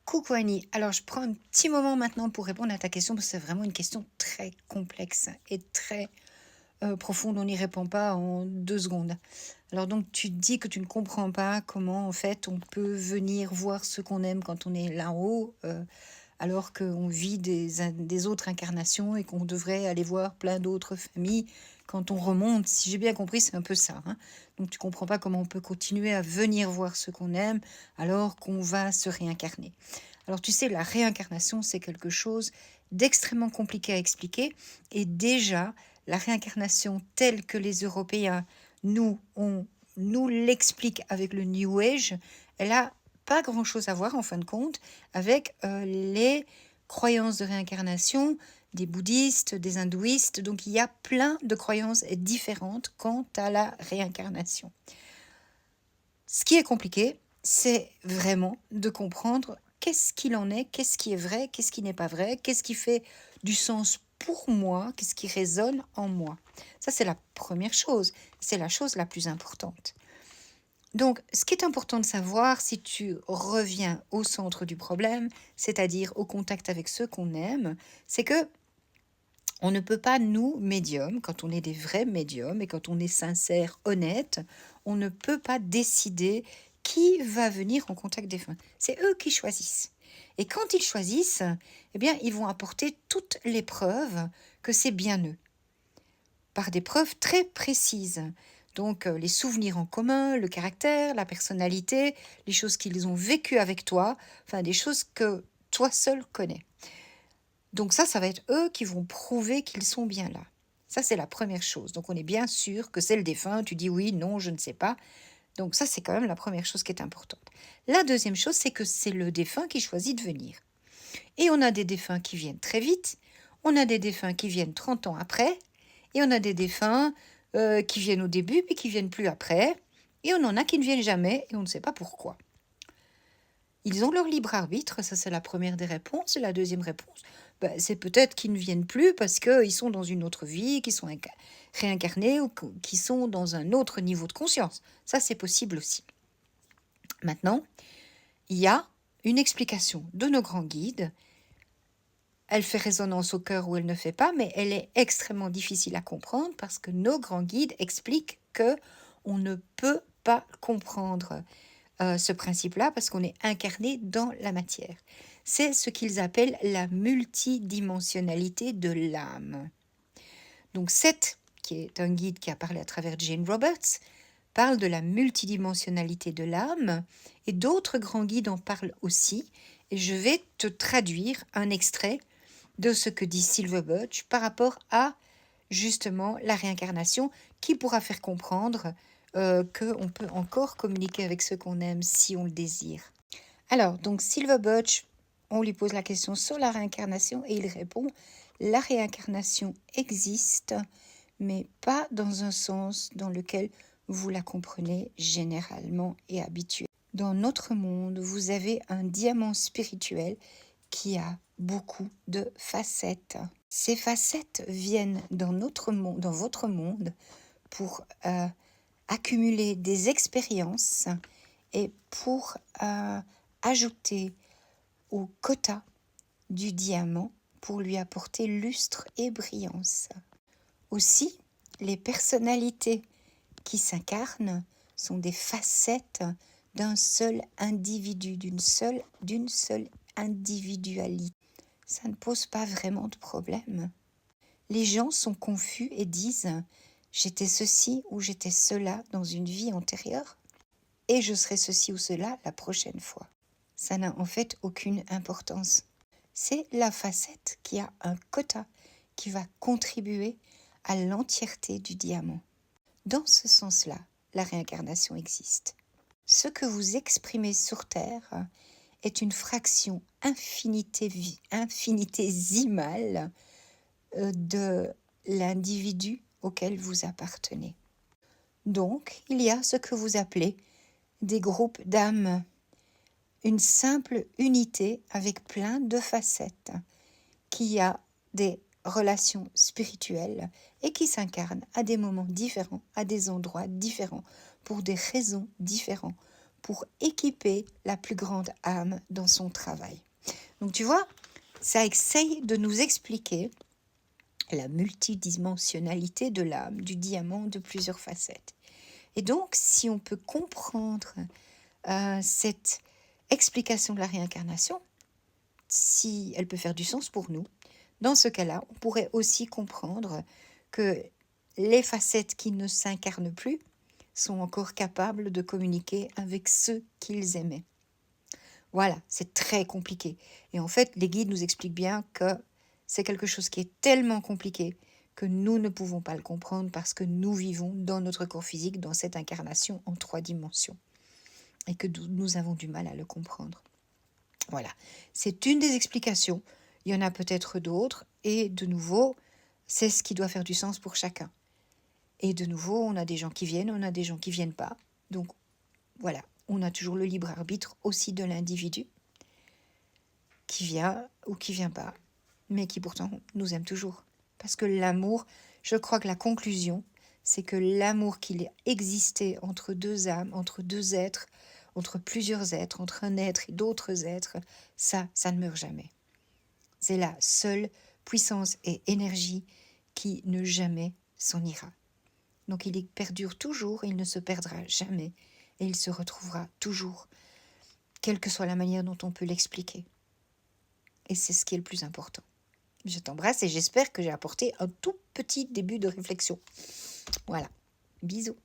Coucou Annie, alors je prends un petit moment maintenant pour répondre à ta question parce que c'est vraiment une question très complexe et très profonde, on n'y répond pas en 2 secondes. Alors donc tu dis que tu ne comprends pas comment en fait on peut venir voir ce qu'on aime quand on est là-haut alors qu'on vit des autres incarnations et qu'on devrait aller voir plein d'autres familles quand on remonte. Si j'ai bien compris, c'est un peu ça, hein. Donc tu comprends pas comment on peut continuer à venir voir ce qu'on aime alors qu'on va se réincarner. Alors tu sais, la réincarnation, c'est quelque chose d'extrêmement compliqué à expliquer. Et déjà, la réincarnation telle que les Européens nous l'expliquent avec le New Age, elle a pas grand-chose à voir, en fin de compte, avec les croyances de réincarnation des bouddhistes, des hindouistes. Donc il y a plein de croyances différentes quant à la réincarnation. Ce qui est compliqué, c'est vraiment de comprendre qu'est-ce qu'il en est, qu'est-ce qui est vrai, qu'est-ce qui n'est pas vrai, qu'est-ce qui fait du sens pour moi, qu'est-ce qui résonne en moi. Ça, c'est la première chose, c'est la chose la plus importante. Donc, ce qui est important de savoir, si tu reviens au centre du problème, c'est-à-dire au contact avec ceux qu'on aime, c'est que on ne peut pas, nous, médiums, quand on est des vrais médiums et quand on est sincère, honnête, on ne peut pas décider qui va venir en contact défunt. C'est eux qui choisissent. Et quand ils choisissent, eh bien, ils vont apporter toutes les preuves que c'est bien eux, par des preuves très précises. Donc, les souvenirs en commun, le caractère, la personnalité, les choses qu'ils ont vécues avec toi, enfin, des choses que toi seul connais. Donc ça va être eux qui vont prouver qu'ils sont bien là. Ça, c'est la première chose. Donc on est bien sûr que c'est le défunt. Tu dis oui, non, je ne sais pas. Donc ça, c'est quand même la première chose qui est importante. La deuxième chose, c'est que c'est le défunt qui choisit de venir. Et on a des défunts qui viennent très vite. On a des défunts qui viennent 30 ans après. Et on a des défunts qui viennent au début, puis qui viennent plus après. Et on en a qui ne viennent jamais, et on ne sait pas pourquoi. Ils ont leur libre arbitre, ça c'est la première des réponses. Et la deuxième réponse, c'est peut-être qu'ils ne viennent plus parce qu'ils sont dans une autre vie, qu'ils sont réincarnés ou qu'ils sont dans un autre niveau de conscience. Ça c'est possible aussi. Maintenant, il y a une explication de nos grands guides. Elle fait résonance au cœur ou elle ne fait pas, mais elle est extrêmement difficile à comprendre parce que nos grands guides expliquent que on ne peut pas comprendre ce principe-là parce qu'on est incarné dans la matière. C'est ce qu'ils appellent la multidimensionnalité de l'âme. Donc Seth, qui est un guide qui a parlé à travers Jane Roberts, parle de la multidimensionnalité de l'âme et d'autres grands guides en parlent aussi. Et je vais te traduire un extrait de ce que dit Sylve Butch par rapport à justement la réincarnation qui pourra faire comprendre qu'on peut encore communiquer avec ceux qu'on aime si on le désire. Alors, donc Sylve Butch, on lui pose la question sur la réincarnation et il répond: la réincarnation existe, mais pas dans un sens dans lequel vous la comprenez généralement et habituellement. Dans notre monde, vous avez un diamant spirituel qui a beaucoup de facettes. Ces facettes viennent dans notre monde, dans votre monde, pour accumuler des expériences et pour ajouter au quota du diamant pour lui apporter lustre et brillance. Aussi, les personnalités qui s'incarnent sont des facettes d'un seul individu, d'une seule individualité. Ça ne pose pas vraiment de problème. Les gens sont confus et disent: j'étais ceci ou j'étais cela dans une vie antérieure et je serai ceci ou cela la prochaine fois. Ça n'a en fait aucune importance. C'est la facette qui a un quota qui va contribuer à l'entièreté du diamant. Dans ce sens-là, la réincarnation existe. Ce que vous exprimez sur Terre est une fraction infinitésimale de l'individu auquel vous appartenez. Donc, il y a ce que vous appelez des groupes d'âmes, une simple unité avec plein de facettes, qui a des relations spirituelles et qui s'incarnent à des moments différents, à des endroits différents, pour des raisons différentes, pour équiper la plus grande âme dans son travail. Donc tu vois, ça essaye de nous expliquer la multidimensionnalité de l'âme, du diamant de plusieurs facettes. Et donc, si on peut comprendre cette explication de la réincarnation, si elle peut faire du sens pour nous, dans ce cas-là, on pourrait aussi comprendre que les facettes qui ne s'incarnent plus sont encore capables de communiquer avec ceux qu'ils aimaient. Voilà, c'est très compliqué. Et en fait, les guides nous expliquent bien que c'est quelque chose qui est tellement compliqué que nous ne pouvons pas le comprendre parce que nous vivons dans notre corps physique, dans cette incarnation en 3 dimensions. Et que nous avons du mal à le comprendre. Voilà, c'est une des explications. Il y en a peut-être d'autres. Et de nouveau, c'est ce qui doit faire du sens pour chacun. Et de nouveau, on a des gens qui viennent, on a des gens qui ne viennent pas. Donc voilà, on a toujours le libre arbitre aussi de l'individu qui vient ou qui vient pas, mais qui pourtant nous aime toujours. Parce que l'amour, je crois que la conclusion, c'est que l'amour qu'il existait entre 2 âmes, entre 2 êtres, entre plusieurs êtres, entre un être et d'autres êtres, ça ne meurt jamais. C'est la seule puissance et énergie qui ne jamais s'en ira. Donc il perdure toujours, il ne se perdra jamais, et il se retrouvera toujours, quelle que soit la manière dont on peut l'expliquer. Et c'est ce qui est le plus important. Je t'embrasse et j'espère que j'ai apporté un tout petit début de réflexion. Voilà, bisous.